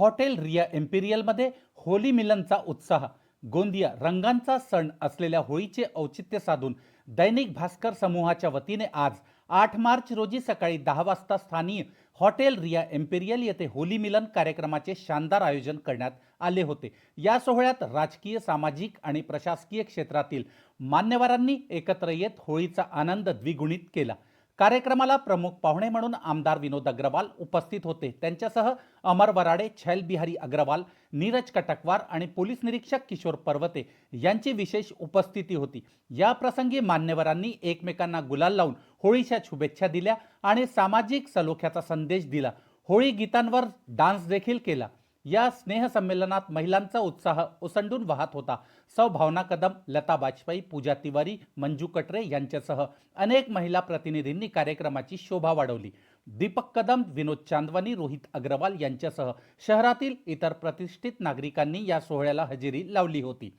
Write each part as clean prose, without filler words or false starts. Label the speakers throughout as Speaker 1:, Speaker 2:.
Speaker 1: Hotel Riya इम्पिरियलमध्ये Holy मिलनचा उत्साह. गोंदिया रंगांचा सण असलेल्या होळीचे औचित्य साधून दैनिक भास्कर समूहाच्या वतीने आज 8 मार्च रोजी सकाळी 10 वाजता स्थानीय हॉटेल रिया इम्पिरियल येथे होली मिलन कार्यक्रमाचे शानदार आयोजन करण्यात आले होते. या सोहळ्यात राजकीय, सामाजिक आणि प्रशासकीय क्षेत्रातील मान्यवरांनी एकत्र येत होळीचा आनंद द्विगुणित केला. कार्यक्रमाला प्रमुख पाहुणे म्हणून आमदार विनोद अग्रवाल उपस्थित होते. त्यांच्यासह अमर वराडे, छैल बिहारी अग्रवाल, नीरज कटकवार आणि पोलीस निरीक्षक किशोर पर्वते यांची विशेष उपस्थिती होती. या प्रसंगी मान्यवरांनी एकमेकांना गुलाल लावून होळीच्या शुभेच्छा दिल्या आणि सामाजिक सलोख्याचा संदेश दिला. होळी गीतांवर डान्स देखील केला. या स्नेह संमेलनात महिलांचा उत्साह ओसंडून वाहत होता. सौ भावना कदम, लता बाजपेयी, पूजा तिवारी, मंजू कटरे यांच्यासह अनेक महिला प्रतिनिधींनी कार्यक्रमाची शोभा वाढवली. दीपक कदम, विनोद चांदवानी, रोहित अग्रवाल यांच्यासह शहरातील इतर प्रतिष्ठित नागरिकांनी या सोहळ्याला हजेरी लावली होती.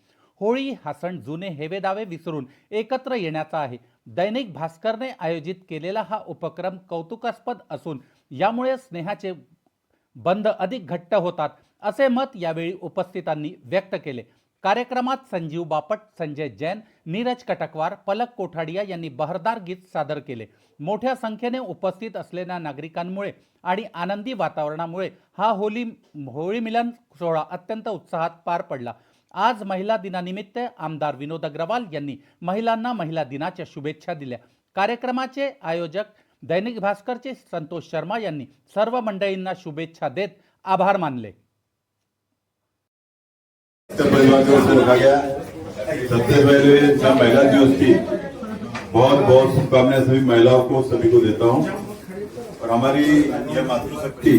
Speaker 1: होळी हा सण जुने हेवेदावे विसरून एकत्र येण्याचा आहे. दैनिक भास्करने आयोजित केलेला हा उपक्रम कौतुकास्पद असून यामुळे स्नेहाचे बंध अधिक घट्ट होतात, असे मत यावेळी उपस्थितांनी व्यक्त केले. कार्यक्रमात संजीव बापट, संजय जैन, नीरज कटकवार, पलक कोठाडिया यांनी बहरदार गीत सादर केले. मोठ्या संख्येने उपस्थित असलेल्या नागरिकांमुळे आणि आनंदी वातावरणामुळे हा होळी मिलन सोहळा अत्यंत उत्साहात पार पडला. आज महिला दिनानिमित्त आमदार विनोद अग्रवाल यांनी महिलांना महिला दिनाच्या शुभेच्छा दिल्या. कार्यक्रमाचे आयोजक दैनिक भास्करचे संतोष शर्मा यांनी सर्व मंडळींना शुभेच्छा देत आभार मानले.
Speaker 2: सबसे पहले महिला दिवस की बहुत बहुत शुभकामनाएं सभी महिलाओं को, सभी को देता हूं और हमारी यह मातृशक्ति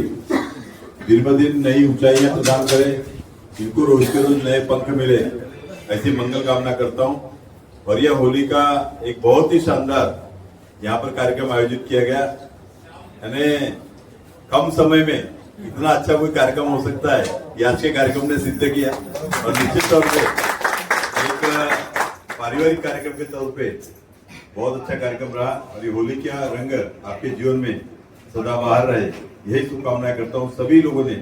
Speaker 2: दिन ब दिन नई ऊंचाइयां प्रदान करे, इनको रोज के रोज नए पंख मिले, ऐसी मंगल कामना करता हूं। और यह होली का एक बहुत ही शानदार यहाँ पर कार्यक्रम आयोजित किया गया, यानी कम समय में इतना अच्छा कोई कार्यक्रम हो सकता है, ये आज के कार्यक्रम ने सिद्ध किया। और निश्चित तौर पे एक पारिवारिक कार्यक्रम के तौर पे बहुत अच्छा कार्यक्रम रहा और ये होली का रंग आपके जीवन में सदाबहार रहे, यही शुभकामनाएं करता हूँ। सभी लोगों ने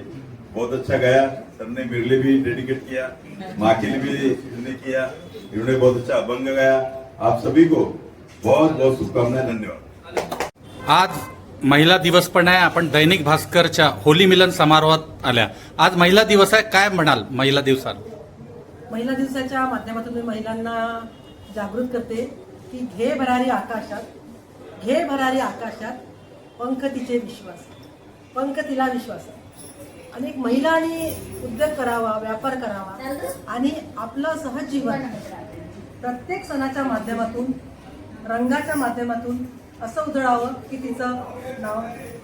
Speaker 2: बहुत अच्छा गाया, सर ने मेरे लिए भी डेडिकेट किया, माँ के लिए भी इन्होंने किया, इन्होंने बहुत अच्छा अभंग गाया। आप सभी को बहुत बहुत शुभकामनाएं, धन्यवाद।
Speaker 1: आज महिला दिवस पण आहे. आपण दैनिक भास्करच्या होली मिलन समारोहात आल्या. आज महिला दिवस आहे, काय म्हणाल महिला दिवसात?
Speaker 3: महिला दिवसाच्या माध्यमातून मी महिलांना जागृत करते की घे भरारी आकाशात, घे भरारी आकाशात, पंख तिचे विश्वास, पंख तिला विश्वास. अनेक महिलांनी उद्योग करावा, व्यापार करावा आणि आपलं सहज जीवन प्रत्येक सणाच्या माध्यमातून, रंगाच्या माध्यमातून असं उधळावं की तिचं नाव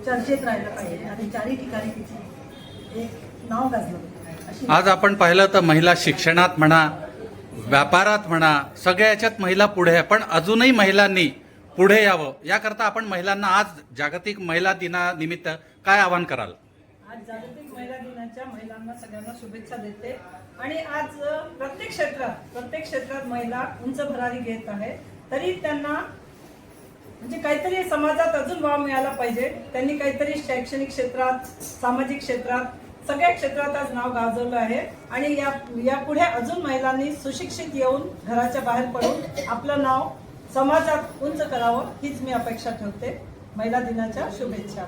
Speaker 3: चर्चेत राहिलं पाहिजे आणि चारही ठिकाणी तिचं एक नाव गाजलं.
Speaker 1: आज आपण पाहिलं तर महिला शिक्षणात म्हणा, व्यापारात म्हणा, सगळ्या याच्यात महिला पुढे आहे. पण अजूनही महिलांनी पुढे यावं याकरता आपण महिलांना आज जागतिक महिला दिनानिमित्त काय आवाहन कराल?
Speaker 3: आज जागतिक महिला दिनाच्या महिलांना सगळ्यांना शुभेच्छा देते. आणि आज प्रत्येक क्षेत्रात महिला उंच भरारी घेत आहे. तरी त्यांना म्हणजे काहीतरी समाजात अजून वाव मिळाला पाहिजे. त्यांनी काहीतरी शैक्षणिक क्षेत्रात, सामाजिक क्षेत्रात, सगळ्या क्षेत्रात आज नाव गाजवलं आहे. आणि यापुढे अजून महिलांनी सुशिक्षित येऊन घराच्या बाहेर पडून आपलं नाव समाजात उंच करावं, हीच मी अपेक्षा ठेवते. महिला दिनाच्या शुभेच्छा.